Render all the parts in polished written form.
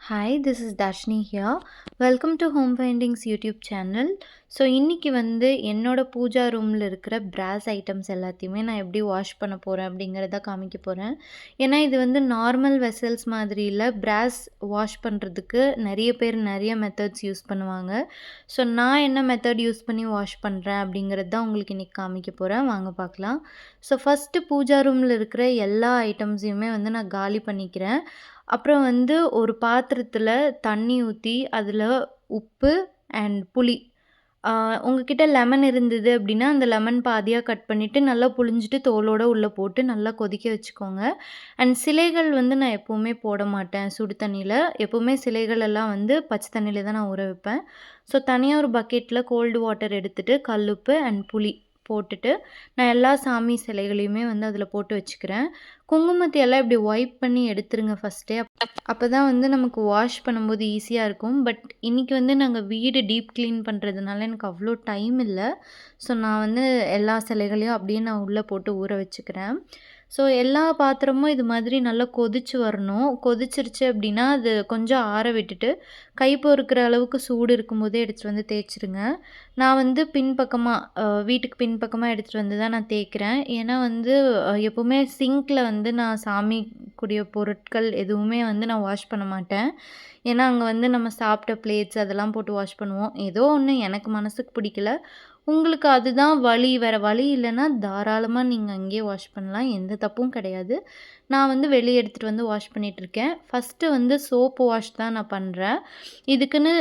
Hi, this is Darshini here. Welcome to home findings YouTube channel. So இன்றைக்கி என்னோட பூஜா ரூமில் இருக்கிற பிராஸ் ஐட்டம்ஸ் எல்லாத்தையுமே நான் எப்படி வாஷ் பண்ண போகிறேன் அப்படிங்கிறத காமிக்க போகிறேன். ஏன்னா இது நார்மல் வெசல்ஸ் மாதிரி இல்லை, பிராஸ் வாஷ் பண்ணுறதுக்கு நிறைய பேர் நிறைய மெத்தட்ஸ் யூஸ் பண்ணுவாங்க. ஸோ நான் என்ன மெத்தட் யூஸ் பண்ணி வாஷ் பண்ணுறேன் அப்படிங்கிறது தான் உங்களுக்கு இன்றைக்கி காமிக்க போகிறேன். வாங்க பார்க்கலாம். ஸோ ஃபஸ்ட்டு பூஜா ரூமில் இருக்கிற எல்லா ஐட்டம்ஸையுமே நான் காலி பண்ணிக்கிறேன். அப்புறம் ஒரு பாத்திரத்தில் தண்ணி ஊற்றி அதில் உப்பு அண்ட் புளி, உங்ககிட்ட லெமன் இருந்தது அப்படின்னா அந்த லெமன் பாதியாக கட் பண்ணிவிட்டு நல்லா புளிஞ்சிட்டு தோலோடு உள்ளே போட்டு நல்லா கொதிக்க வச்சுக்கோங்க. அண்ட் சிலைகள் நான் எப்போவுமே போட மாட்டேன் சுடு தண்ணியில். எப்போவுமே சிலைகள் எல்லாம் பச்சை தண்ணியில் தான் நான் ஊற வைப்பேன். ஸோ தனியாக ஒரு பக்கெட்டில் கோல்டு வாட்டர் எடுத்துகிட்டு கல்லுப்பு அண்ட் புளி போட்டுட்டு நான் எல்லா சாமி சிலைகளையுமே அதில் போட்டு வச்சுக்கிறேன். குங்குமத்தை எல்லாம் இப்படி ஒயிப் பண்ணி எடுத்துருங்க ஃபஸ்ட்டே. அப்போ தான் நமக்கு வாஷ் பண்ணும்போது ஈஸியாக இருக்கும். பட் இன்றைக்கி நாங்கள் வீடு டீப் க்ளீன் பண்ணுறதுனால எனக்கு அவ்வளோ டைம் இல்லை. ஸோ நான் எல்லா சிலைகளையும் அப்படியே நான் உள்ளே போட்டு ஊற வச்சுக்கிறேன். ஸோ எல்லா பாத்திரமும் இது மாதிரி நல்லா கொதிச்சு வரணும். கொதிச்சிருச்சு அப்படின்னா அது கொஞ்சம் ஆற விட்டுட்டு கை பொறுக்கிற அளவுக்கு சூடு இருக்கும்போதே எடுத்துகிட்டு தேய்ச்சிருங்க. நான் பின்பக்கமாக வீட்டுக்கு பின்பக்கமாக எடுத்துகிட்டு தான் நான் தேய்க்கிறேன். ஏன்னா எப்போவுமே சிங்க்கில் நான் சாமிக்குரிய பொருட்கள் எதுவுமே நான் வாஷ் பண்ண மாட்டேன். ஏன்னா அங்கே நம்ம சாப்பிட்ட பிளேட்ஸ் அதெல்லாம் போட்டு வாஷ் பண்ணுவோம். ஏதோ ஒன்று எனக்கு மனசுக்கு பிடிக்கல. உங்களுக்கு அதுதான் வழி, வேறு வழி இல்லைன்னா தாராளமாக நீங்கள் அங்கேயே வாஷ் பண்ணலாம். எந்த தப்பும் கிடையாது. நான் வெளியே எடுத்துகிட்டு வாஷ் பண்ணிகிட்ருக்கேன். ஃபஸ்ட்டு சோப்பு வாஷ் தான் நான் பண்ணுறேன். இதுக்குன்னு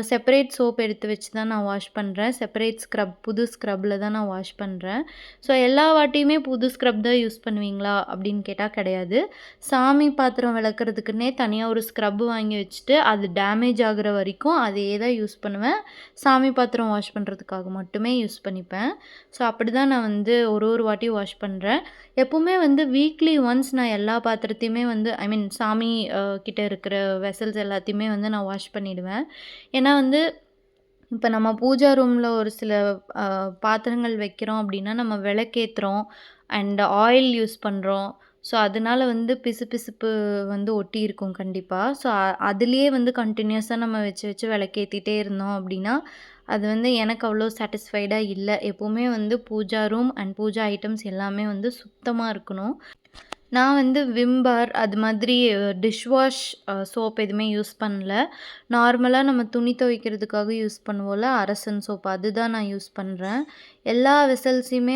செப்பரேட் சோப் எடுத்து வச்சு தான் நான் வாஷ் பண்ணுறேன். செப்பரேட் ஸ்க்ரப், புது ஸ்க்ரப்பில் தான் நான் வாஷ் பண்ணுறேன். ஸோ எல்லா வாட்டியுமே புது ஸ்க்ரப் தான் யூஸ் பண்ணுவீங்களா அப்படின்னு கேட்டால் கிடையாது. சாமி பாத்திரம் விளக்குறதுக்குன்னே தனியாக ஒரு ஸ்க்ரப் வாங்கி வச்சுட்டு அது டேமேஜ் ஆகிற வரைக்கும் அதே தான் யூஸ் பண்ணுவேன். சாமி பாத்திரம் வாஷ் பண்ணுறதுக்காக மட்டுமே யூஸ் பண்ணிப்பேன். ஸோ அப்படி தான் நான் ஒரு வாட்டியும் வாஷ் பண்ணுறேன். எப்போவுமே வீக்லி ஒன்ஸ் நான் எல்லா பாத்திரத்தையுமே ஐ மீன் சாமி கிட்ட இருக்கிற வெசல்ஸ் எல்லாத்தையுமே நான் வாஷ் பண்ணிவிடுவேன். ஏன்னா இப்போ நம்ம பூஜா ரூமில் ஒரு சில பாத்திரங்கள் வைக்கிறோம் அப்படின்னா நம்ம விளக்கேற்றுறோம் அண்ட் ஆயில் யூஸ் பண்ணுறோம். ஸோ அதனால பிசுபிசுப்பு ஒட்டி இருக்கும் கண்டிப்பாக. ஸோ அதுலேயே கண்டினியூஸாக நம்ம வச்சு வச்சு விளக்கேற்றிட்டே இருந்தோம் அப்படின்னா அது எனக்கு அவ்வளோ சாட்டிஸ்ஃபைடாக இல்லை. எப்போவுமே puja room and puja items எல்லாமே சுத்தமாக இருக்கணும். நான் விம் பார் அது மாதிரி டிஷ்வாஷ் சோப் எதுவுமே யூஸ் பண்ணல. நார்மலாக நம்ம துணி துவைக்கிறதுக்காக யூஸ் பண்ணுவோம்ல அரசன் சோப், அதுதான் நான் யூஸ் பண்ணுறேன். எல்லா வெசல்ஸையுமே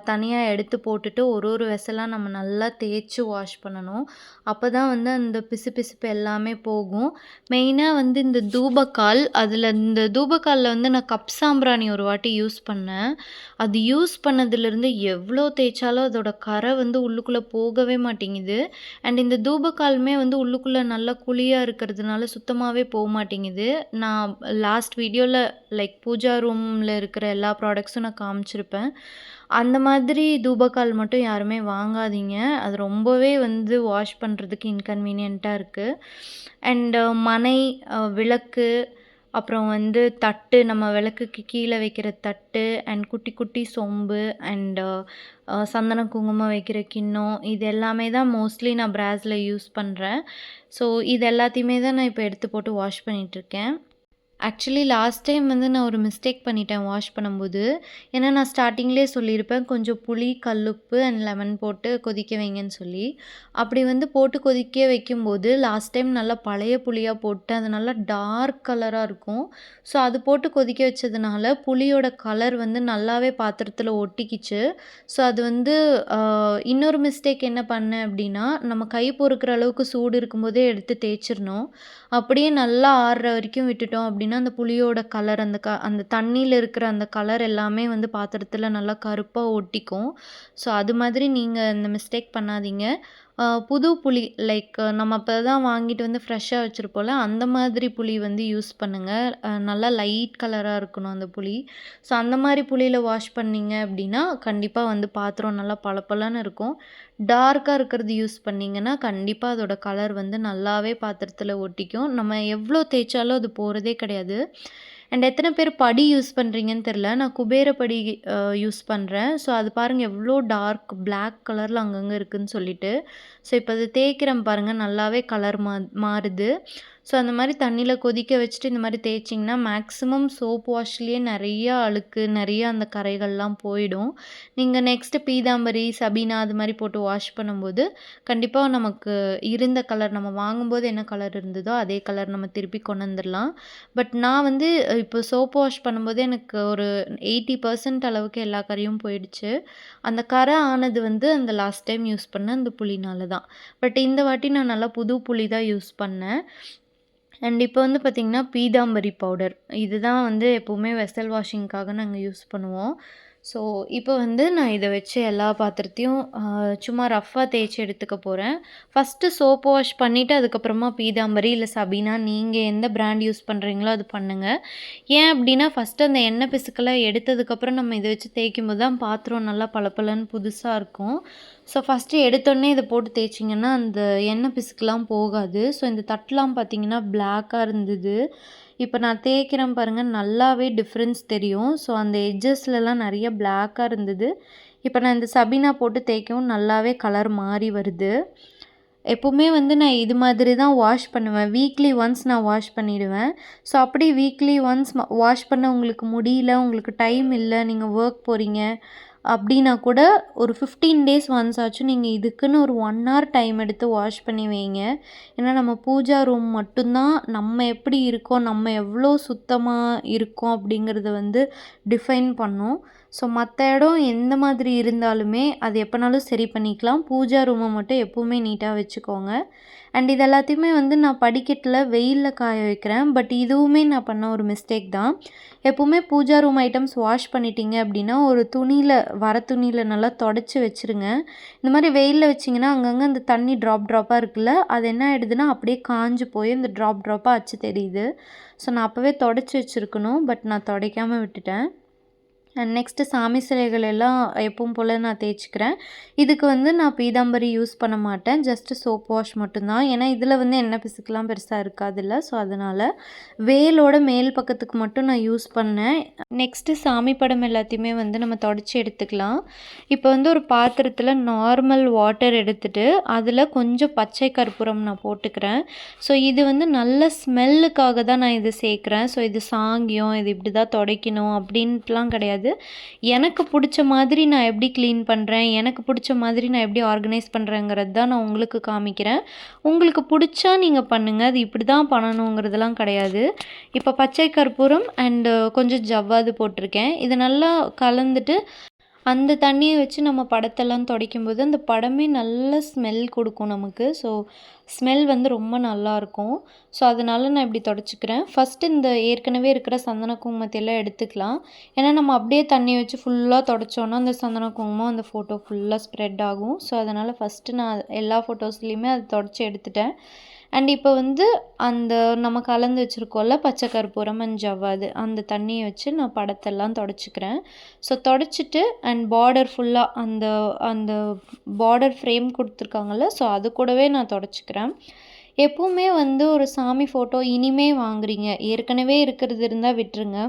தனியாக எடுத்து போட்டுட்டு ஒரு வெசலாக நம்ம நல்லா தேய்ச்சி வாஷ் பண்ணணும். அப்போ தான் அந்த பிசுபிசுப்பு எல்லாமே போகும். மெயினாக இந்த தூபக்கால், அதில் இந்த தூபக்காலில் நான் கப் சாம்பிராணி ஒரு வாட்டி யூஸ் பண்ணேன். அது யூஸ் பண்ணதுலேருந்து எவ்வளோ தேய்ச்சாலும் அதோட கரை உள்ளுக்குள்ளே போகவே மாட்டேங்குது. அண்ட் இந்த தூபக்காலுமே உள்ளுக்குள்ளே நல்லா குழியாக இருக்கிறதுனால சுத்தமாகவே போக மாட்டேங்குது. நான் லாஸ்ட் வீடியோவில் லைக் பூஜா ரூமில் இருக்கிற எல்லா ப்ராடக்ட்ஸும் நான் காமிச்சிருப்பேன். அந்த மாதிரி தூபக்கால் மட்டும் யாருமே வாங்காதீங்க. அது ரொம்பவே வாஷ் பண்ணுறதுக்கு இன்கன்வீனியண்ட்டாக இருக்குது. அண்டு மனை, விளக்கு, அப்புறம் தட்டு, நம்ம விளக்குக்கு கீழே வைக்கிற தட்டு அண்ட் குட்டி குட்டி சொம்பு அண்டு சந்தனம் குங்குமம் வைக்கிற கிண்ணம், இது எல்லாமே தான் மோஸ்ட்லி நான் பிராஸில் யூஸ் பண்ணுறேன். ஸோ இது எல்லாத்தையுமே தான் நான் இப்போ எடுத்து போட்டு வாஷ் பண்ணிகிட்ருக்கேன். ஆக்சுவலி லாஸ்ட் டைம் நான் ஒரு மிஸ்டேக் பண்ணிட்டேன் வாஷ் பண்ணும்போது. ஏன்னா நான் ஸ்டார்டிங்லேயே சொல்லியிருப்பேன் கொஞ்சம் புளி, கல்லுப்பு அண்ட் லெமன் போட்டு கொதிக்க வைங்கன்னு சொல்லி. அப்படி போட்டு கொதிக்க வைக்கும்போது லாஸ்ட் டைம் நல்லா பழைய புளியாக போட்டு அது நல்லா டார்க் கலராக இருக்கும். ஸோ அது போட்டு கொதிக்க வச்சதுனால புளியோட கலர் நல்லாவே பாத்திரத்தில் ஒட்டிக்கிச்சு. ஸோ அது இன்னொரு மிஸ்டேக் என்ன பண்ணேன் அப்படின்னா, நம்ம கை பொறுக்கிற அளவுக்கு சூடு இருக்கும்போதே எடுத்து தேய்ச்சிடணும். அப்படியே நல்லா ஆறுற வரைக்கும் விட்டுட்டோம் அப்படின்னா அந்த புளியோட கலர், அந்த தண்ணியில் இருக்கிற அந்த கலர் எல்லாமே பாத்திரத்தில் நல்லா கருப்பாக ஒட்டிக்கும். ஸோ அது மாதிரி நீங்கள் இந்த மிஸ்டேக் பண்ணாதீங்க. புது புளி லைக் நம்ம அப்போ தான் வாங்கிட்டு ஃப்ரெஷ்ஷாக வச்சுருப்போம்ல, அந்த மாதிரி புளி யூஸ் பண்ணுங்கள். நல்லா லைட் கலராக இருக்கணும் அந்த புளி. ஸோ அந்த மாதிரி புளியில் வாஷ் பண்ணிங்க அப்படின்னா கண்டிப்பாக பாத்திரம் நல்லா பளபளன்னு இருக்கும். டார்க்காக இருக்கிறது யூஸ் பண்ணிங்கன்னா கண்டிப்பாக அதோட கலர் நல்லாவே பாத்திரத்தில் ஒட்டிக்கும். நம்ம எவ்வளோ தேய்ச்சாலும் அது போகிறதே கிடையாது. அண்ட் எத்தனை பேர் படி யூஸ் பண்ணுறீங்கன்னு தெரில. நான் குபேர படி யூஸ் பண்ணுறேன். ஸோ அது பாருங்கள் எவ்வளோ டார்க் பிளாக் கலரில் அங்கங்கே இருக்குதுன்னு சொல்லிட்டு. ஸோ இப்போ அது தேய்க்கிறேன் பாருங்கள், நல்லாவே கலர் மாறுது. ஸோ அந்த மாதிரி தண்ணியில் கொதிக்க வச்சுட்டு இந்த மாதிரி தேய்ச்சிங்கன்னா மேக்ஸிமம் சோப் வாஷ்லேயே நிறையா அழுக்கு நிறையா அந்த கரைகள்லாம் போயிடும். நீங்கள் நெக்ஸ்ட்டு பீதாம்பரி சபீனா அது மாதிரி போட்டு வாஷ் பண்ணும்போது கண்டிப்பாக நமக்கு இருந்த கலர் நம்ம வாங்கும்போது என்ன கலர் இருந்ததோ அதே கலர் நம்ம திருப்பி கொண்டு வந்துடலாம். பட் நான் வந்து இப்போ சோப் வாஷ் பண்ணும்போது எனக்கு ஒரு 80% அளவுக்கு எல்லா கரையும் போயிடுச்சு. அந்த கரை ஆனது வந்து அந்த லாஸ்ட் டைம் யூஸ் பண்ண அந்த புளினால தான். பட் இந்த வாட்டி நான் நல்லா புது புளி தான் யூஸ் பண்ணேன். அண்ட் இப்போ வந்து பார்த்திங்கன்னா பீதாம்பரி பவுடர் இதுதான் வந்து எப்போவுமே வெசல் வாஷிங்க்காக நாங்கள் யூஸ் பண்ணுவோம். ஸோ இப்போ வந்து நான் இதை வச்சு எல்லா பாத்திரத்தையும் சும்மா ரஃப்பாக தேய்ச்சி எடுத்துக்க போகிறேன். ஃபஸ்ட்டு சோப்பு வாஷ் பண்ணிவிட்டு அதுக்கப்புறமா பீதாம்பரி இல்லை சபீனா நீங்கள் எந்த பிராண்ட் யூஸ் பண்ணுறீங்களோ அது பண்ணுங்கள். ஏன் அப்படின்னா ஃபஸ்ட்டு அந்த எண்ணெய் பிசுக்கெல்லாம் எடுத்ததுக்கப்புறம் நம்ம இதை வச்சு தேய்க்கும் போது தான் பாத்திரம் நல்லா பளபளன்னு புதுசாக இருக்கும். ஸோ ஃபஸ்ட்டு எடுத்தோடனே இதை போட்டு தேய்ச்சிங்கன்னா அந்த எண்ணெய் பிசுக்கெலாம் போகாது. ஸோ இந்த தட்டெலாம் பார்த்திங்கன்னா பிளாக்காக இருந்தது. இப்போ நான் தேய்க்கிறேன் பாருங்கள், நல்லாவே டிஃப்ரென்ஸ் தெரியும். ஸோ அந்த எட்ஜஸ்லலாம் நிறைய பிளாக்காக இருந்தது. இப்போ நான் இந்த சபீனா போட்டு தேய்க்கவும் நல்லாவே கலர் மாறி வருது. எப்போவுமே வந்து நான் இது மாதிரி தான் வாஷ் பண்ணுவேன். வீக்லி ஒன்ஸ் நான் வாஷ் பண்ணிவிடுவேன். ஸோ அப்படி வீக்லி ஒன்ஸ் வாஷ் பண்ண உங்களுக்கு முடியல, உங்களுக்கு டைம் இல்லை, நீங்கள் ஒர்க் போகிறீங்க அப்படின்னா கூட ஒரு 15 டேஸ் ஒன்ஸ் ஆச்சும் நீங்கள் இதுக்குன்னு ஒரு 1 hour டைம் எடுத்து வாஷ் பண்ணி வைங்க. ஏன்னா நம்ம பூஜா ரூம் மட்டும்தான் நம்ம எப்படி இருக்கோம், நம்ம எவ்வளோ சுத்தமாக இருக்கோம் அப்படிங்கிறத வந்து டிஃபைன் பண்ணும். ஸோ மற்ற இடம் எந்த மாதிரி இருந்தாலுமே அது எப்போனாலும் சரி பண்ணிக்கலாம். பூஜா ரூமை மட்டும் எப்போவுமே நீட்டாக வச்சுக்கோங்க. அண்ட் இது எல்லாத்தையுமே வந்து நான் படிக்கட்டில் வெயிலில் காய வைக்கிறேன். பட் இதுவுமே நான் பண்ண ஒரு மிஸ்டேக் தான். எப்போவுமே பூஜா ரூம் ஐட்டம்ஸ் வாஷ் பண்ணிட்டீங்க அப்படின்னா ஒரு துணியில் துணியில் நல்லா தொடச்சி வச்சுருங்க. இந்த மாதிரி வெயிலில் வச்சிங்கன்னா அங்கங்கே அந்த தண்ணி ட்ராப்பாக இருக்குல்ல, அது என்ன ஆகிடுதுன்னா அப்படியே காஞ்சு போய் இந்த ட்ராப்பாக அச்சு தெரியுது. ஸோ நான் அப்போவே தொடச்சி வச்சுருக்கணும். பட் நான் துடைக்காமல் விட்டுட்டேன். அண்ட் நெக்ஸ்ட்டு சாமி சிலைகள் எல்லாம் எப்பவும் போல் நான் தேய்ச்சிக்கிறேன். இதுக்கு வந்து நான் பீதாம்பரி யூஸ் பண்ண மாட்டேன். ஜஸ்ட்டு சோப் வாஷ் மட்டும்தான். ஏன்னா இதில் வந்து எண்ணெய் பிசுக்கெலாம் பெருசாக இருக்காதுல்ல. ஸோ அதனால் வேலோட மேல் பக்கத்துக்கு மட்டும் நான் யூஸ் பண்ணேன். நெக்ஸ்ட்டு சாமி படம் எல்லாத்தையுமே வந்து நம்ம தொடச்சி எடுத்துக்கலாம். இப்போ வந்து ஒரு பாத்திரத்தில் நார்மல் வாட்டர் எடுத்துகிட்டு அதில் கொஞ்சம் பச்சை கற்பூரம் நான் போட்டுக்கிறேன். ஸோ இது வந்து நல்ல ஸ்மெல்லுக்காக தான் நான் இது சேர்க்குறேன். ஸோ இது சாங்கியம், இது இப்படி தான் துடைக்கணும் அப்படின்ட்டுலாம் கிடையாது. எனக்கு பிடிச்ச மாதிரி நான் எப்படி க்ளீன் பண்ணுறேன், எனக்கு பிடிச்ச மாதிரி நான் எப்படி ஆர்கனைஸ் பண்ணுறேங்கிறது தான் நான் உங்களுக்கு காமிக்கிறேன். உங்களுக்கு பிடிச்சா நீங்கள் பண்ணுங்கள். அது இப்படி தான் பண்ணணுங்கிறதுலாம் கிடையாது. இப்போ பச்சை கற்பூரம் அண்டு கொஞ்சம் ஜவ்வாது போட்டிருக்கேன். இதை நல்லா கலந்துட்டு அந்த தண்ணியை வச்சு நம்ம படத்தெல்லாம் துடைக்கும்போது அந்த படமே நல்ல ஸ்மெல் கொடுக்கும் நமக்கு. ஸோ ஸ்மெல் வந்து ரொம்ப நல்லாயிருக்கும். ஸோ அதனால் நான் இப்படி துடைச்சிக்கிறேன். ஃபஸ்ட்டு இந்த ஏற்கனவே இருக்கிற சந்தன குங்குமத்தையெல்லாம் எடுத்துக்கலாம். ஏன்னா நம்ம அப்படியே தண்ணி வச்சு ஃபுல்லாக துடைச்சோன்னா அந்த சந்தன குங்குமம் அந்த ஃபோட்டோ ஃபுல்லாக ஸ்ப்ரெட் ஆகும். ஸோ அதனால் ஃபஸ்ட்டு நான் எல்லா ஃபோட்டோஸ்லேயுமே அதை துடைச்சி எடுத்துட்டேன். அண்ட் இப்போ வந்து அந்த நம்ம கலந்து வச்சுருக்கோம்ல பச்சை கற்பூரம் அண்ட் ஜவ்வாது அந்த தண்ணியை வச்சு நான் படத்தெல்லாம் துடைச்சிக்கிறேன். ஸோ துடைச்சிட்டு அண்ட் பார்டர் ஃபுல்லாக அந்த அந்த பார்டர் ஃப்ரேம் கொடுத்துருக்காங்கல்ல, ஸோ அது கூடவே நான் துடைச்சிக்கிறேன். எப்போவுமே வந்து ஒரு சாமி ஃபோட்டோ இனிமே வாங்குறீங்க, ஏற்கனவே இருக்கிறது இருந்தால் விட்டுருங்க.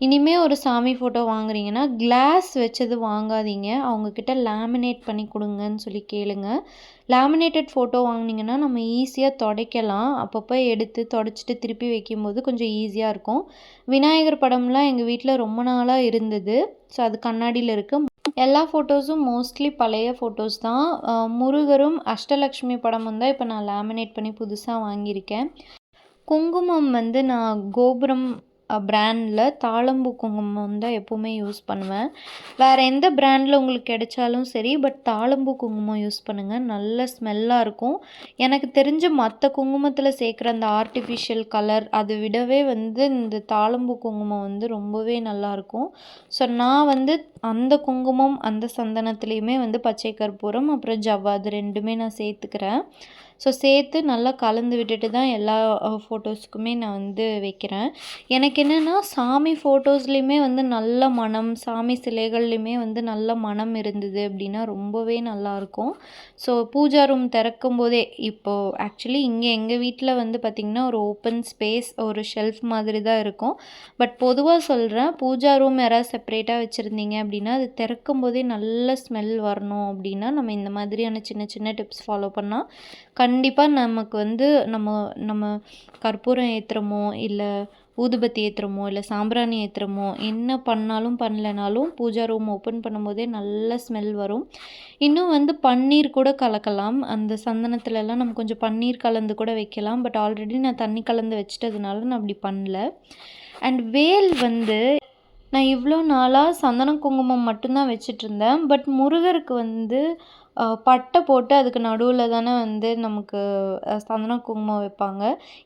இனிமே ஒரு சாமி ஃபோட்டோ வாங்குறீங்கன்னா கிளாஸ் வச்சது வாங்காதீங்க. அவங்கக்கிட்ட லேமினேட் பண்ணி கொடுங்கன்னு சொல்லி கேளுங்க. லேமினேட்டட் ஃபோட்டோ வாங்கினீங்கன்னா நம்ம ஈஸியாக துடைக்கலாம். அப்பப்போ எடுத்து துடைச்சிட்டு திருப்பி வைக்கும்போது கொஞ்சம் ஈஸியாக இருக்கும். விநாயகர் படம்லாம் எங்கள் வீட்டில் ரொம்ப நாளாக இருந்தது. ஸோ அது கண்ணாடியில் இருக்குது. எல்லா ஃபோட்டோஸும் மோஸ்ட்லி பழைய ஃபோட்டோஸ் தான். முருகரும் அஷ்டலக்ஷ்மி படமும் தான் இப்போ நான் லேமினேட் பண்ணி புதுசாக வாங்கியிருக்கேன். குங்குமம் வந்து நான் கோபுரம் பிராண்டில் தாழம்பூ குங்குமம் தான் எப்போவுமே யூஸ் பண்ணுவேன். வேறு எந்த பிராண்டில் உங்களுக்கு கிடைச்சாலும் சரி, பட் தாழம்பூ குங்குமம் யூஸ் பண்ணுங்கள். நல்ல ஸ்மெல்லாக இருக்கும். எனக்கு தெரிஞ்ச மற்ற குங்குமத்தில் சேர்க்குற அந்த ஆர்டிஃபிஷியல் கலர் அதை விடவே வந்து இந்த தாழம்பூ குங்குமம் வந்து ரொம்பவே நல்லாயிருக்கும். ஸோ நான் வந்து அந்த குங்குமம் அந்த சந்தனத்துலேயுமே வந்து பச்சை கற்பூரம் அப்புறம் ஜவ்வாது ரெண்டுமே நான் சேர்த்துக்கிறேன். ஸோ சேர்த்து நல்லா கலந்து விட்டுட்டு தான் எல்லா ஃபோட்டோஸ்க்குமே நான் வந்து வைக்கிறேன். எனக்கு என்னென்னா சாமி ஃபோட்டோஸ்லேயுமே வந்து நல்ல மனம், சாமி சிலைகள்லையுமே வந்து நல்ல மனம் இருந்தது அப்படின்னா ரொம்பவே நல்லாயிருக்கும். ஸோ பூஜா ரூம் திறக்கும்போதே இப்போது ஆக்சுவலி இங்கே எங்கள் வீட்டில் வந்து பார்த்திங்கன்னா ஒரு ஓப்பன் ஸ்பேஸ், ஒரு ஷெல்ஃப் மாதிரி தான் இருக்கும். பட் பொதுவாக சொல்கிறேன், பூஜா ரூம் யாராவது செப்பரேட்டாக வச்சுருந்தீங்க அப்படின்னா அது திறக்கும்போதே நல்ல ஸ்மெல் வரணும் அப்படின்னா நம்ம இந்த மாதிரியான சின்ன சின்ன டிப்ஸ் ஃபாலோ பண்ணால் கண்டிப்பாக நமக்கு வந்து நம்ம நம்ம கற்பூரம் ஏற்றுறோமோ இல்லை ஊதுபத்தி ஏற்றுறோமோ இல்லை சாம்பிராணி ஏற்றுறோமோ என்ன பண்ணாலும் பண்ணலைனாலும் பூஜா ரூம் ஓப்பன் பண்ணும்போதே நல்ல ஸ்மெல் வரும். இன்னும் வந்து பன்னீர் கூட கலக்கலாம். அந்த சந்தனத்துலலாம் நம்ம கொஞ்சம் பன்னீர் கலந்து கூட வைக்கலாம். பட் ஆல்ரெடி நான் தண்ணி கலந்து வச்சிட்டதுனால நான் அப்படி பண்ணல. அண்ட் வேல் வந்து நான் இவ்வளோ நாளாக சந்தனம் குங்குமம் மட்டும்தான் வச்சிட்ருந்தேன். பட் முருகருக்கு வந்து பட்டை போட்டு அதுக்கு நடுவில் தானே வந்து நமக்கு சந்தனம் குங்குமம் வைப்பாங்க.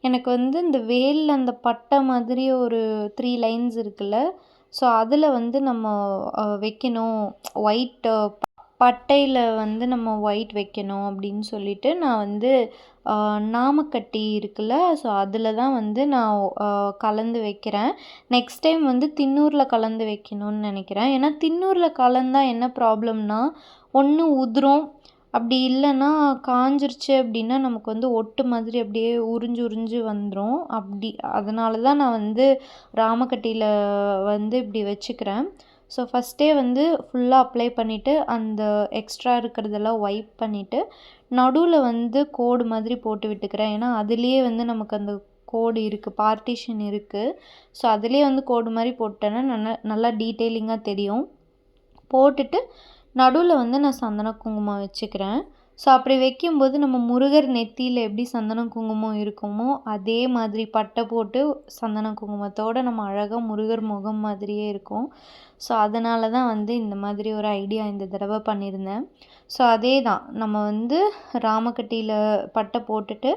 எனக்கு வந்து இந்த வேலில் அந்த பட்டை மாதிரி ஒரு 3 லைன்ஸ் இருக்குல்ல, ஸோ அதில் வந்து நம்ம வைக்கணும். ஒயிட் பட்டையில் வந்து நம்ம ஒயிட் வைக்கணும் அப்படின்னு சொல்லிட்டு நான் வந்து நாமக்கட்டி இருக்குல்ல, ஸோ அதில் தான் வந்து நான் கலந்து வைக்கிறேன். நெக்ஸ்ட் டைம் வந்து தின்னூரில் கலந்து வைக்கணும்னு நினைக்கிறேன். ஏன்னா தின்னூரில் கலந்தால் என்ன ப்ராப்ளம்னா, ஒன்று உதிரும், அப்படி இல்லைன்னா காஞ்சிருச்சு அப்படின்னா நமக்கு வந்து ஒட்டு மாதிரி அப்படியே உறிஞ்சு உறிஞ்சு வந்துடும். அதனால தான் நான் வந்து ராமக்கட்டியில் வந்து இப்படி வச்சுக்கிறேன். ஸோ ஃபஸ்ட்டே வந்து ஃபுல்லாக அப்ளை பண்ணிவிட்டு அந்த எக்ஸ்ட்ரா இருக்கிறதெல்லாம் வைப் பண்ணிவிட்டு நடுவில் வந்து கோடு மாதிரி போட்டு விட்டுக்கிறேன். ஏன்னா அதுலேயே வந்து நமக்கு அந்த கோடு இருக்குது, பார்ட்டிஷன் இருக்குது. ஸோ அதுலேயே வந்து கோடு மாதிரி போட்டேன்னா நல்லா டீட்டெயிலிங்காக தெரியும். போட்டுட்டு நடுவில் வந்து நான் சந்தன குங்குமம் வச்சுக்கிறேன். ஸோ அப்படி வைக்கும்போது நம்ம முருகர் நெத்தியில் எப்படி சந்தன குங்குமம் இருக்குமோ அதே மாதிரி பட்டை போட்டு சந்தன குங்குமத்தோடு நம்ம அழகாக முருகர் முகம் மாதிரியே இருக்கும். ஸோ அதனால தான் வந்து இந்த மாதிரி ஒரு ஐடியா இந்த தடவை பண்ணியிருந்தேன். ஸோ அதே தான் நம்ம வந்து ராமக்கட்டியில் பட்டை போட்டுட்டு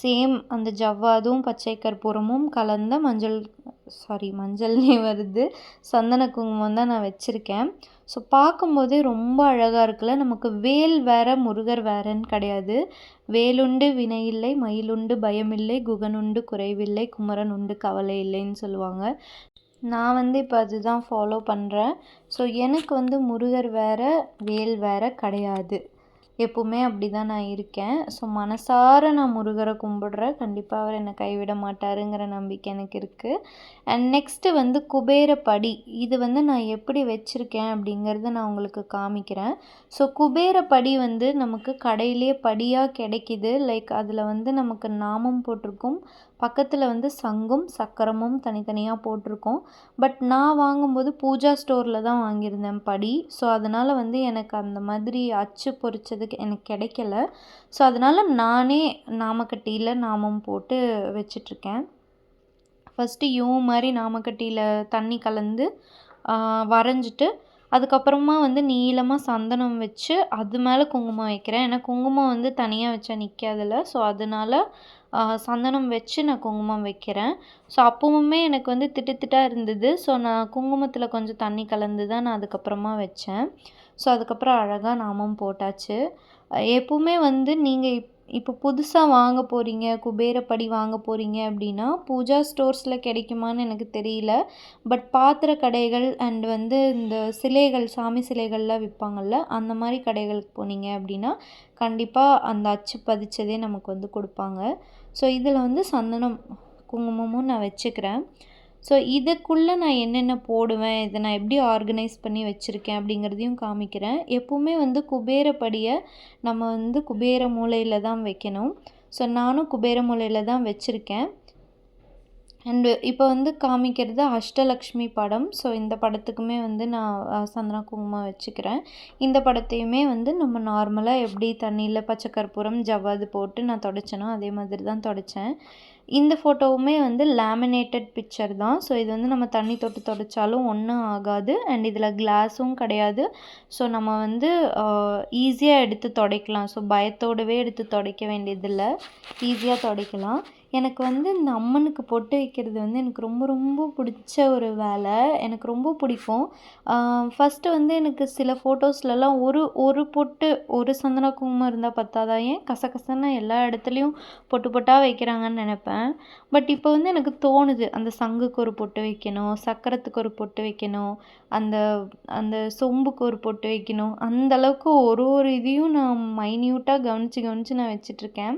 சேம் அந்த ஜவ்வாதும் பச்சை கற்பூரமும் கலந்த மஞ்சள்னே வருது, சந்தன குங்குமம் தான் நான் வச்சுருக்கேன். ஸோ பார்க்கும்போதே ரொம்ப அழகாக இருக்குல்ல. நமக்கு வேல் வேறு முருகர் வேறன்னு கிடையாது. வேலுண்டு வினையில்லை, மயிலுண்டு பயமில்லை, குகனுண்டு குறைவில்லை, குமரன் உண்டு கவலை இல்லைன்னு சொல்லுவாங்க. நான் வந்து இப்போ அதுதான் ஃபாலோ பண்ணுறேன். ஸோ எனக்கு வந்து முருகர் வேறு வேல் வேறு கிடையாது. எப்போவுமே அப்படி தான் நான் இருக்கேன். ஸோ மனசார நான் முருகரை கும்பிடுறேன். கண்டிப்பாக அவர் என்னை கைவிட மாட்டாருங்கிற நம்பிக்கை எனக்கு இருக்குது. அண்ட் நெக்ஸ்ட்டு வந்து குபேரப்படி, இது வந்து நான் எப்படி வச்சுருக்கேன் அப்படிங்கிறத நான் உங்களுக்கு காமிக்கிறேன். ஸோ குபேரப்படி வந்து நமக்கு கடையிலே படியாக கிடைக்கிது. லைக் அதில் வந்து நமக்கு நாமம் போட்டிருக்கும், பக்கத்தில் வந்து சங்கும் சக்கரமும் தனித்தனியாக போட்டிருக்கோம். பட் நான் வாங்கும்போது பூஜா ஸ்டோரில் தான் வாங்கியிருந்தேன் படி. ஸோ அதனால் வந்து எனக்கு அந்த மாதிரி அச்சு பொறிச்சதுக்கு எனக்கு கிடைக்கல. ஸோ அதனால் நானே நாமக்கட்டியில் நாமம் போட்டு வச்சிட்ருக்கேன். ஃபஸ்ட்டு மாதிரி நாமக்கட்டியில் தண்ணி கலந்து வரைஞ்சிட்டு அதுக்கப்புறமா வந்து நீளமாக சந்தனம் வச்சு அது மேலே குங்குமம் வைக்கிறேன். ஏன்னா குங்குமம் வந்து தனியாக வச்சா நிற்காதுல்ல. ஸோ அதனால் சந்தனம் வச்சு நான் குங்குமம் வைக்கிறேன். ஸோ அப்போவுமே எனக்கு வந்து திட்டாக இருந்தது. ஸோ நான் குங்குமத்தில் கொஞ்சம் தண்ணி கலந்து தான் நான் அதுக்கப்புறமா வச்சேன். ஸோ அதுக்கப்புறம் அழகாக நாமம் போட்டாச்சு. எப்போவுமே வந்து நீங்கள் இப்போ புதுசாக வாங்க போகிறீங்க, குபேரப்படி வாங்க போகிறீங்க அப்படின்னா பூஜா ஸ்டோர்ஸில் கிடைக்குமான்னு எனக்கு தெரியல. பட் பாத்திர கடைகள் அண்ட் வந்து இந்த சிலைகள், சாமி சிலைகள்லாம் விற்பாங்கள்ல, அந்த மாதிரி கடைகளுக்கு போனீங்க அப்படின்னா கண்டிப்பாக அந்த அச்சு பதிச்சதே நமக்கு வந்து கொடுப்பாங்க. ஸோ இதில் வந்து சந்தனம் குங்குமமும் நான் வச்சுக்கிறேன். ஸோ இதுக்குள்ளே நான் என்னென்ன போடுவேன், இதை நான் எப்படி ஆர்கனைஸ் பண்ணி வச்சுருக்கேன் அப்படிங்கிறதையும் காமிக்கிறேன். எப்போவுமே வந்து குபேரப்படியை நம்ம வந்து குபேர மூலையில் தான் வைக்கணும். ஸோ நானும் குபேர மூலையில் தான் வச்சுருக்கேன். அண்டு இப்போ வந்து காமிக்கிறது அஷ்டலக்ஷ்மி படம். ஸோ இந்த படத்துக்குமே வந்து நான் சந்தன குங்குமம் வச்சுக்கிறேன். இந்த படத்தையுமே வந்து நம்ம நார்மலாக எப்படி தண்ணியில் பச்சை கற்பூரம் ஜவ்வாது போட்டு நான் துடைச்சேனோ அதே மாதிரி தான் துடைச்சேன். இந்த ஃபோட்டோவுமே வந்து லேமினேட்டட் பிக்சர் தான். ஸோ இது வந்து நம்ம தண்ணி தொட்டு தொடச்சாலும் ஒன்றும் ஆகாது. அண்ட் இதில் கிளாஸும் கிடையாது. ஸோ நம்ம வந்து ஈஸியாக எடுத்து துடைக்கலாம். ஸோ பயத்தோடவே எடுத்து துடைக்க வேண்டியதில்ல. ஈஸியாக துடைக்கலாம். எனக்கு வந்து இந்த அம்மனுக்கு பொட்டு வைக்கிறது வந்து எனக்கு ரொம்ப ரொம்ப பிடிச்ச ஒரு வேலை. எனக்கு ரொம்ப பிடிக்கும். ஃபஸ்ட்டு வந்து எனக்கு சில ஃபோட்டோஸ்லலாம் ஒரு பொட்டு ஒரு சந்தன குங்குமம் இருந்தால் பத்தாதா, ஏன் கசகசன்னு எல்லா இடத்துலையும் பொட்டு பொட்டாக வைக்கிறாங்கன்னு நினப்பேன். பட் இப்போ வந்து எனக்கு தோணுது, அந்த சங்குக்கு ஒரு பொட்டு வைக்கணும், சக்கரத்துக்கு ஒரு பொட்டு வைக்கணும், அந்த அந்த சொம்புக்கு ஒரு பொட்டு வைக்கணும். அந்த அளவுக்கு ஒரு இதையும் நான் மைன்யூட்டாக கவனித்து நான் வச்சிட்ருக்கேன்.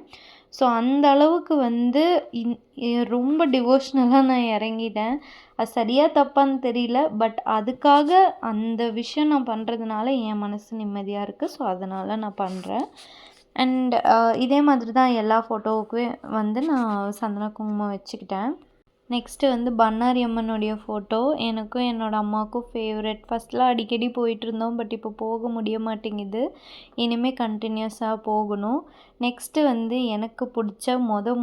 ஸோ அந்த அளவுக்கு வந்து ரொம்ப டிவோஷ்னலாக நான் இறங்கிட்டேன். அது சரியா தப்பான்னு தெரியல. பட் அதுக்காக அந்த விஷயம் நான் பண்ணுறதுனால என் மனசு நிம்மதியாக இருக்குது. ஸோ அதனால் நான் பண்ணுறேன். அண்ட் இதே மாதிரி தான் எல்லா ஃபோட்டோவுக்குமே வந்து நான் சந்தன குங்குமம் வச்சுக்கிட்டேன். நெக்ஸ்ட்டு வந்து பண்ணாரி அம்மனுடைய ஃபோட்டோ. எனக்கும் என்னோடய அம்மாவுக்கும் ஃபேவரெட். ஃபஸ்ட்லாம் அடிக்கடி போயிட்டுருந்தோம். பட் இப்போ போக முடிய மாட்டேங்குது. இனிமேல் கண்டினியூஸாக போகணும். நெக்ஸ்ட்டு வந்து எனக்கு பிடிச்ச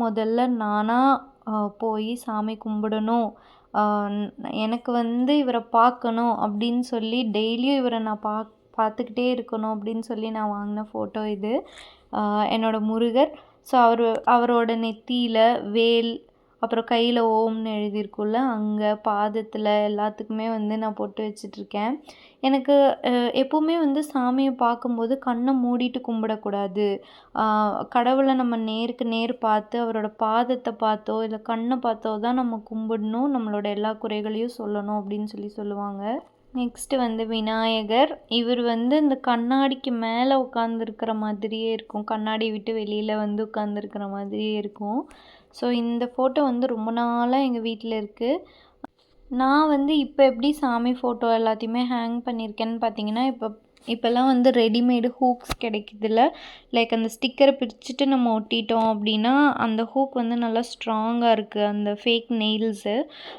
முதல்ல நானாக போய் சாமி கும்பிடணும், எனக்கு வந்து இவரை பார்க்கணும் அப்படின்னு சொல்லி டெய்லியும் இவரை நான் பார்த்துக்கிட்டே இருக்கணும் அப்படின்னு சொல்லி நான் வாங்கின ஃபோட்டோ இது. என்னோடய முருகர். ஸோ அவரோட நெத்தியில் வேல், அப்புறம் கையில் ஓம்னு எழுதியிருக்குல்ல, அங்கே பாதத்தில் எல்லாத்துக்குமே வந்து நான் பொட்டு வச்சிட்ருக்கேன். எனக்கு எப்போவுமே வந்து சாமியை பார்க்கும்போது கண்ணை மூடிட்டு கும்பிடக்கூடாது. கடவுளை நம்ம நேருக்கு நேர் பார்த்து அவரோட பாதத்தை பார்த்தோ இல்லை கண்ணை பார்த்தோ தான் நம்ம கும்பிடணும், நம்மளோட எல்லா குறைகளையும் சொல்லணும் அப்படின்னு சொல்லுவாங்க. நெக்ஸ்ட்டு வந்து விநாயகர். இவர் வந்து இந்த கண்ணாடிக்கு மேலே உட்காந்துருக்கிற மாதிரியே இருக்கும். கண்ணாடி விட்டு வெளியில் வந்து உட்காந்துருக்கிற மாதிரியே இருக்கும். ஸோ இந்த ஃபோட்டோ வந்து ரொம்ப நாளாக எங்கள் வீட்டில் இருக்குது. நான் வந்து இப்போ எப்படி சாமி ஃபோட்டோ எல்லாத்தையுமே ஹேங் பண்ணியிருக்கேன்னு பார்த்தீங்கன்னா, இப்போல்லாம் வந்து ரெடிமேடு ஹூக்ஸ் கிடைக்குதுல்ல. லைக் அந்த ஸ்டிக்கரை பிரிச்சுட்டு நம்ம ஒட்டிட்டோம் அப்படின்னா அந்த ஹூக் வந்து நல்லா ஸ்ட்ராங்காக இருக்குது. அந்த ஃபேக் நெயில்ஸு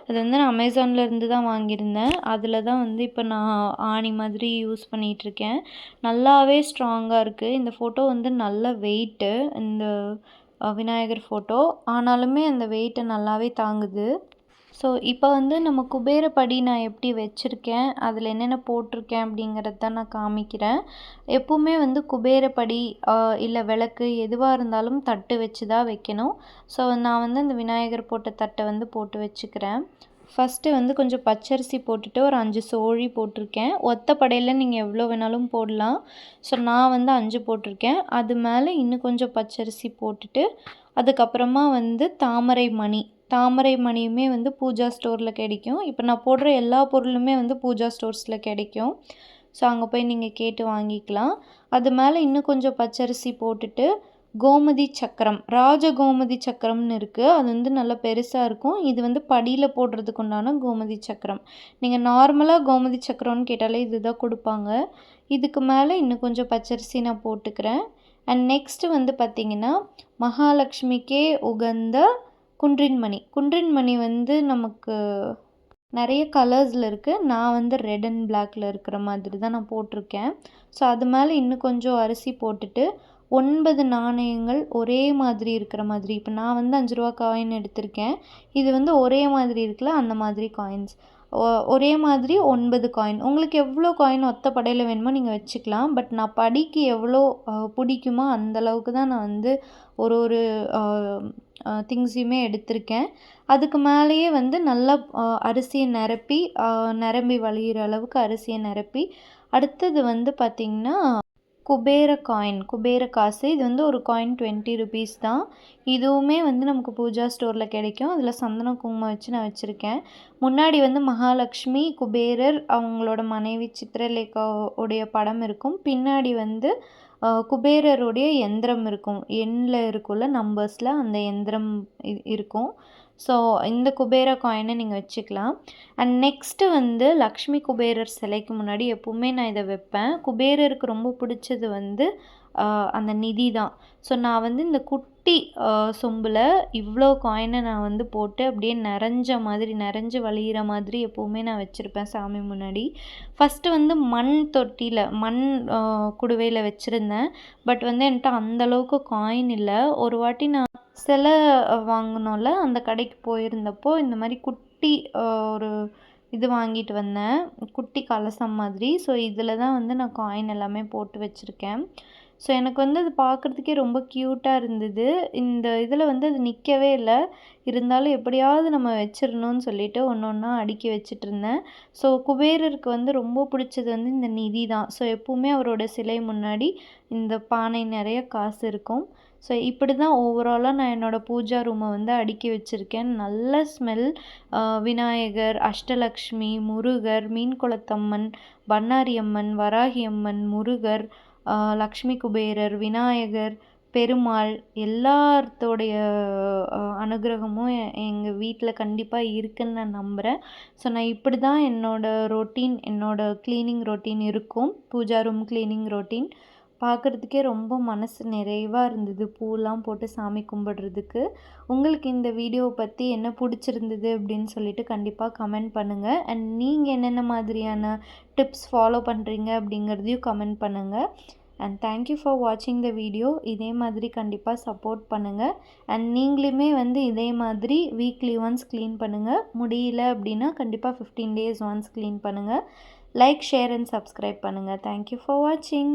அது வந்து நான் அமேசானில் இருந்து தான் வாங்கியிருந்தேன். அதில் தான் வந்து இப்போ நான் ஆணி மாதிரி யூஸ் பண்ணிகிட்ருக்கேன். நல்லாவே ஸ்ட்ராங்காக இருக்குது. இந்த ஃபோட்டோ வந்து நல்ல வெயிட்டு, இந்த விநாயகர் ஃபோட்டோ. ஆனாலுமே அந்த வெயிட்டை நல்லாவே தாங்குது. ஸோ இப்போ வந்து நம்ம குபேரப்படி நான் எப்படி வச்சுருக்கேன், அதில் என்னென்ன போட்டிருக்கேன் அப்படிங்கிறது தான் நான் காமிக்கிறேன். எப்போவுமே வந்து குபேரப்படி இல்லை விளக்கு எதுவாக இருந்தாலும் தட்டு வச்சு தான் வைக்கணும். ஸோ நான் வந்து அந்த விநாயகர் போட்ட தட்டை வந்து போட்டு வச்சுக்கிறேன். ஃபஸ்ட்டு வந்து கொஞ்சம் பச்சரிசி போட்டுட்டு ஒரு 5 சோழி போட்டிருக்கேன். ஒத்த படையில் நீங்கள் எவ்வளோ வேணாலும் போடலாம். ஸோ நான் வந்து 5 போட்டிருக்கேன். அது மேலே இன்னும் கொஞ்சம் பச்சரிசி போட்டுட்டு அதுக்கப்புறமா வந்து தாமரை மணியுமே வந்து பூஜா ஸ்டோரில் கிடைக்கும். இப்போ நான் போடுற எல்லா பொருளுமே வந்து பூஜா ஸ்டோர்ஸில் கிடைக்கும். ஸோ அங்கே போய் நீங்கள் கேட்டு வாங்கிக்கலாம். அது மேலே இன்னும் கொஞ்சம் பச்சரிசி போட்டுட்டு கோமதி சக்கரம், ராஜ கோமதி சக்கரம்னு இருக்குது. அது வந்து நல்லா பெருசாக இருக்கும். இது வந்து படியில் போடுறதுக்கு உண்டான கோமதி சக்கரம். நீங்கள் நார்மலாக கோமதி சக்கரம்னு கேட்டாலே இது தான் கொடுப்பாங்க. இதுக்கு மேலே இன்னும் கொஞ்சம் பச்சரிசி நான் போட்டுக்கிறேன். அண்ட் நெக்ஸ்ட்டு வந்து பார்த்திங்கன்னா, மகாலட்சுமிக்கே உகந்த குன்றின்மணி வந்து நமக்கு நிறைய கலர்ஸில் இருக்குது. நான் வந்து ரெட் அண்ட் பிளாக்கில் இருக்கிற மாதிரி தான் நான் போட்டிருக்கேன். ஸோ அது மேலே இன்னும் கொஞ்சம் அரிசி போட்டுட்டு 9 நாணயங்கள் ஒரே மாதிரி இருக்கிற மாதிரி, இப்போ நான் வந்து 5 ரூபா காயின் எடுத்திருக்கேன். இது வந்து ஒரே மாதிரி இருக்குல்ல, அந்த மாதிரி காயின்ஸ் ஒரே மாதிரி 9 காயின். உங்களுக்கு எவ்வளோ காயின் ஒத்த படையில் வேணுமோ நீங்கள் வச்சுக்கலாம். பட் நான் படிக்கு எவ்வளோ பிடிக்குமோ அந்தளவுக்கு தான் நான் வந்து ஒரு திங்ஸையுமே எடுத்திருக்கேன். அதுக்கு மேலேயே வந்து நல்லா அரிசியை நிரம்பி வழிகிற அளவுக்கு அரிசியை நிரப்பி, அடுத்தது வந்து பார்த்திங்கன்னா குபேர காசு. இது வந்து ஒரு காயின் 20 ருபீஸ் தான். இதுவுமே வந்து நமக்கு பூஜா ஸ்டோரில் கிடைக்கும். அதில் சந்தன குங்குமம் வச்சு நான் வச்சுருக்கேன். முன்னாடி வந்து மகாலட்சுமி, குபேரர், அவங்களோட மனைவி சித்திரலேகா உடைய படம் இருக்கும். பின்னாடி வந்து குபேரருடைய எந்திரம் இருக்கும். எண்ணில் இருக்கும்ல, நம்பர்ஸில் அந்த எந்திரம் இருக்கும். ஸோ இந்த குபேர காயினை நீங்கள் வச்சுக்கலாம். அண்ட் நெக்ஸ்ட்டு வந்து லக்ஷ்மி குபேரர் சிலைக்கு முன்னாடி எப்போவுமே நான் இதை வைப்பேன். குபேரருக்கு ரொம்ப பிடிச்சது வந்து அந்த நிதி தான். ஸோ நான் வந்து இந்த குட்டி சொம்பில் இவ்வளோ காயினை நான் வந்து போட்டு அப்படியே நிறைஞ்சு வழிகிற மாதிரி எப்போவுமே நான் வச்சுருப்பேன் சாமி முன்னாடி. ஃபஸ்ட்டு வந்து மண் குடுவையில் வச்சுருந்தேன். பட் வந்து என்கிட்ட அந்தளவுக்கு காயின் இல்லை. ஒரு வாட்டி நான் சிலை வாங்கினோம்ல, அந்த கடைக்கு போயிருந்தப்போ இந்த மாதிரி குட்டி ஒரு இது வாங்கிட்டு வந்தேன். குட்டி கலசம் மாதிரி. ஸோ இதில் தான் வந்து நான் காயின் எல்லாமே போட்டு வச்சுருக்கேன். ஸோ எனக்கு வந்து அது பார்க்குறதுக்கே ரொம்ப க்யூட்டாக இருந்தது. இந்த இதில் வந்து அது நிற்கவே இல்லை. இருந்தாலும் எப்படியாவது நம்ம வச்சிடணும்னு சொல்லிட்டு ஒன்று ஒன்றா அடுக்கி வச்சுட்ருந்தேன். ஸோ குபேரருக்கு வந்து ரொம்ப பிடிச்சது வந்து இந்த நிதி தான். ஸோ எப்பவுமே அவரோட சிலை முன்னாடி இந்த பானை நிறைய காசு இருக்கும். ஸோ இப்படி தான் ஓவராலாக நான் என்னோடய பூஜா ரூமை வந்து அடுக்கி வச்சுருக்கேன். நல்ல ஸ்மெல். விநாயகர், அஷ்டலக்ஷ்மி, முருகர், மீன் குளத்தம்மன், பண்ணாரி அம்மன், வராகி அம்மன், முருகர், லக்ஷ்மி குபேரர், விநாயகர், பெருமாள் எல்லாத்தோடைய அனுகிரகமும் எங்கள் வீட்டில் கண்டிப்பாக இருக்குதுன்னு நான் நம்புகிறேன். ஸோ நான் இப்படி தான் என்னோடய க்ளீனிங் ரொட்டீன் இருக்கும். Puja room cleaning routine. பார்க்குறதுக்கே ரொம்ப மனசு நிறைவாக இருந்தது பூலாம் போட்டு சாமி கும்பிடுறதுக்கு. உங்களுக்கு இந்த வீடியோவை பற்றி என்ன பிடிச்சிருந்தது அப்படின்னு சொல்லிட்டு கண்டிப்பாக கமெண்ட் பண்ணுங்கள். அண்ட் நீங்கள் என்னென்ன மாதிரியான டிப்ஸ் ஃபாலோ பண்ணுறீங்க அப்படிங்கிறதையும் கமெண்ட் பண்ணுங்கள். அண்ட் தேங்க்யூ ஃபார் வாட்சிங் த வீடியோ. இதே மாதிரி கண்டிப்பாக சப்போர்ட் பண்ணுங்கள். அண்ட் நீங்களுமே வந்து இதே மாதிரி வீக்லி ஒன்ஸ் க்ளீன் பண்ணுங்கள். முடியல அப்படின்னா கண்டிப்பாக 15 days ஒன்ஸ் க்ளீன் பண்ணுங்கள். லைக், ஷேர் அண்ட் சப்ஸ்கிரைப் பண்ணுங்கள். தேங்க்யூ ஃபார் வாட்சிங்.